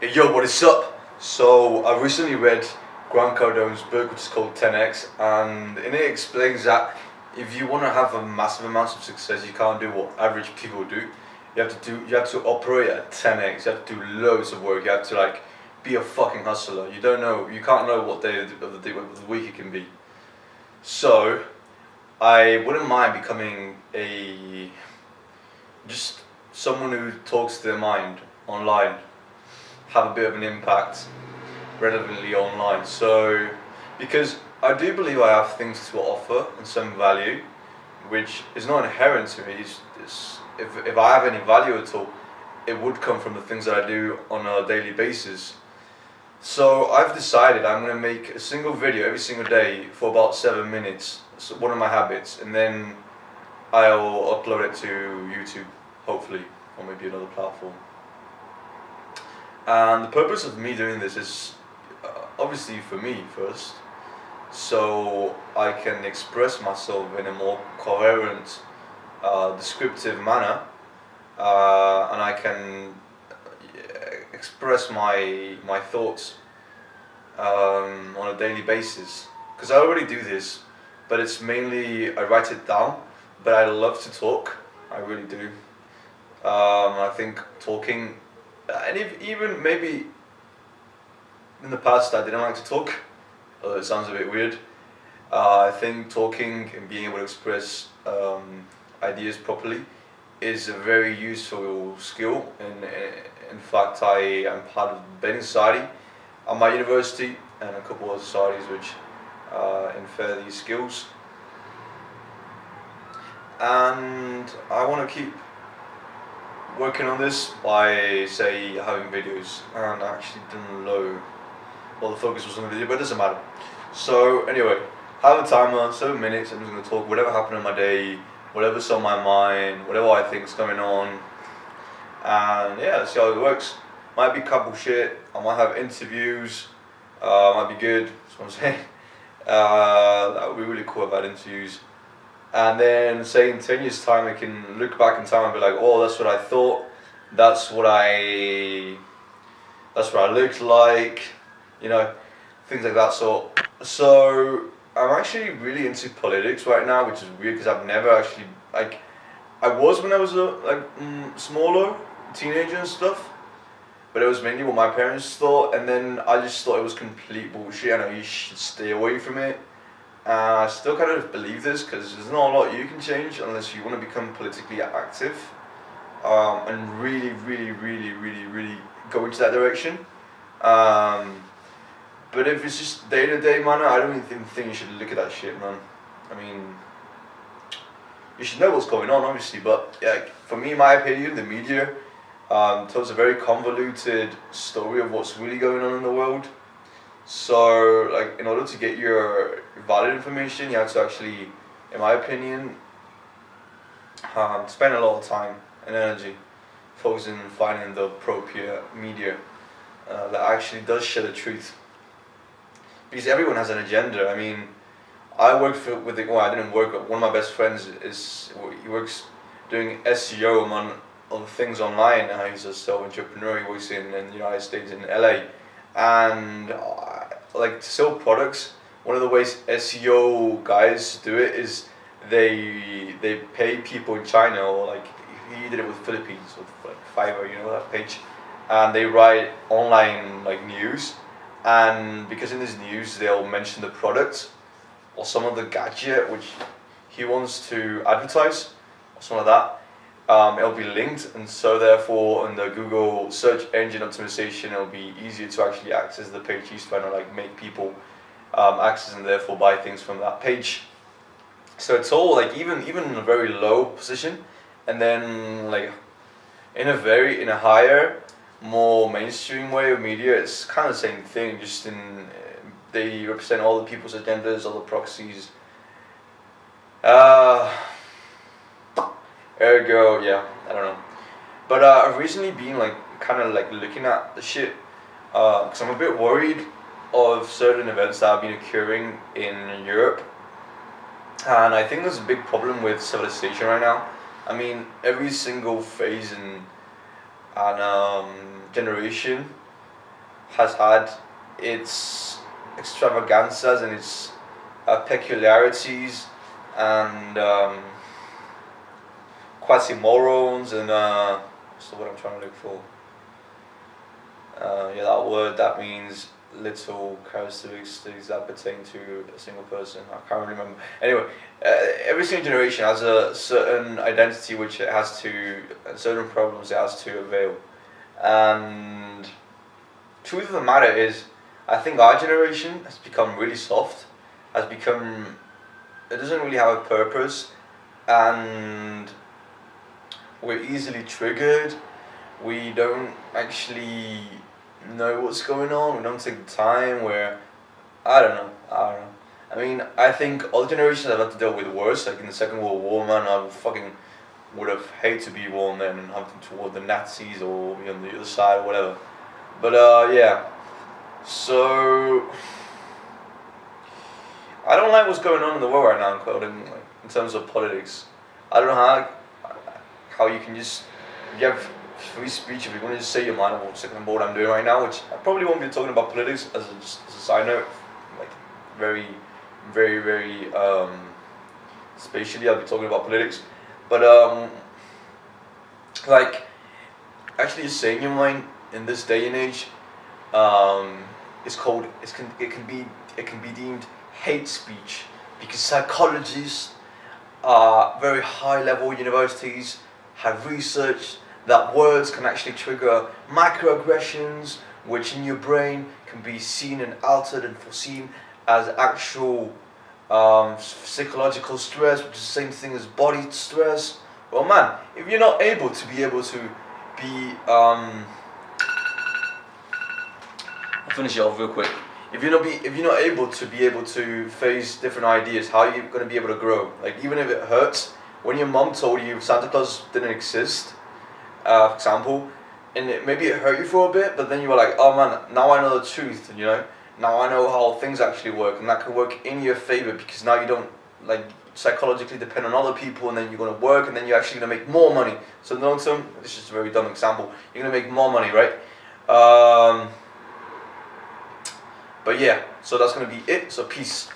Hey, yo, what is up? So I recently read Grant Cardone's book, which is called 10x, and in it explains that if you want to have a massive amount of success, you can't do what average people do. You have to operate at 10x. You have to do loads of work. You have to be a fucking hustler. You can't know what day of the week it can be. So I wouldn't mind becoming just someone who talks to their mind online, have a bit of an impact relevantly online. So, because I do believe I have things to offer and some value, which is not inherent to me. If I have any value at all, it would come from the things that I do on a daily basis. So I've decided I'm going to make a single video every single day for about 7 minutes. It's one of my habits, and then I'll upload it to YouTube, hopefully, or maybe another platform. And the purpose of me doing this is obviously for me first, so I can express myself in a more coherent, descriptive manner, and I can express my thoughts on a daily basis. Because I already do this, but it's mainly I write it down. But I love to talk, I really do. I think talking, and even maybe in the past I didn't like to talk, although it sounds a bit weird. I think talking and being able to express ideas properly is a very useful skill, and in fact I am part of the Benin Society at my university and a couple of societies which infer these skills. And I want to keep working on this by, say, having videos, and I actually didn't know, well, the focus was on the video, but it doesn't matter. So anyway, have a timer, 7 minutes. I'm just going to talk whatever happened in my day, whatever's on my mind, whatever I think's going on, and yeah, let's see how it works. Might be couple shit, I might have interviews, might be good, that's what I'm saying. That would be really cool if I had interviews. And then, say in 10 years' time, I can look back in time and be like, oh, that's what I thought, that's what I looked like, things like that sort. So I'm actually really into politics right now, which is weird because I've never actually, I was when I was smaller, teenager and stuff, but it was mainly what my parents thought, and then I just thought it was complete bullshit. I know you should stay away from it. I still kind of believe this because there's not a lot you can change unless you want to become politically active, and really, really, really, really, really go into that direction. But if it's just day-to-day manner, I don't even think you should look at that shit, man. I mean, you should know what's going on, obviously, but yeah, for me, in my opinion, the media tells a very convoluted story of what's really going on in the world. So, in order to get your valid information, you have to actually, in my opinion, spend a lot of time and energy focusing on finding the appropriate media that actually does share the truth. Because everyone has an agenda. I mean, I worked I didn't work, but one of my best friends he works doing SEO among other things online. He's a self-entrepreneur. He works in the United States, in LA. And to sell products, one of the ways SEO guys do it is they pay people in China, or he did it with Philippines with Fiverr, that page, and they write online news, and because in this news they'll mention the product or some of the gadget which he wants to advertise or something like that. It'll be linked, and so therefore in the Google search engine optimization it'll be easier to actually access the page he's trying to make people access and therefore buy things from that page. So it's all even in a very low position, and then in a higher, more mainstream way of media, it's kind of the same thing, just they represent all the people's agendas, all the proxies. Ergo, yeah, I don't know. But I've recently been looking at the shit, because I'm a bit worried of certain events that have been occurring in Europe, and I think there's a big problem with civilization right now. I mean, every single phase and generation has had its extravaganzas and its peculiarities and quasi-morons and what's the word I'm trying to look for? Yeah, that word that means little characteristics that pertain to a single person. I can't remember. Anyway, every single generation has a certain identity which it has to, certain problems it has to avail. And truth of the matter is, I think our generation has become really soft, has become, it doesn't really have a purpose, and we're easily triggered. We don't actually know what's going on. We don't take the time. I don't know. I mean, I think all generations have had to deal with worse. Like in the Second World War, man, I would have hated to be born then and have to toward the Nazis or be on the other side or whatever. But yeah. So I don't like what's going on in the world right now, in terms of politics. I don't know how you can just, you have free speech if you want to just say your mind on what I'm doing right now, which I probably won't be talking about politics as a side note, like very, very, very spatially I'll be talking about politics, but like actually just saying your mind in this day and age, it can be deemed hate speech because psychologists, very high level universities have researched that words can actually trigger microaggressions, which in your brain can be seen and altered and foreseen as actual psychological stress, which is the same thing as body stress. Well, man, if you're not able to be, I'll finish it off real quick. If you're not able to face different ideas, how are you going to be able to grow? Like, even if it hurts, when your mom told you Santa Claus didn't exist, for example, and maybe it hurt you for a bit, but then you were like, oh man, now I know the truth, you know? Now I know how things actually work, and that can work in your favor because now you don't, like, psychologically depend on other people, and then you're going to work, and then you're actually going to make more money. So in the long term, this is just a very dumb example, you're going to make more money, right? But yeah, so that's going to be it, so peace.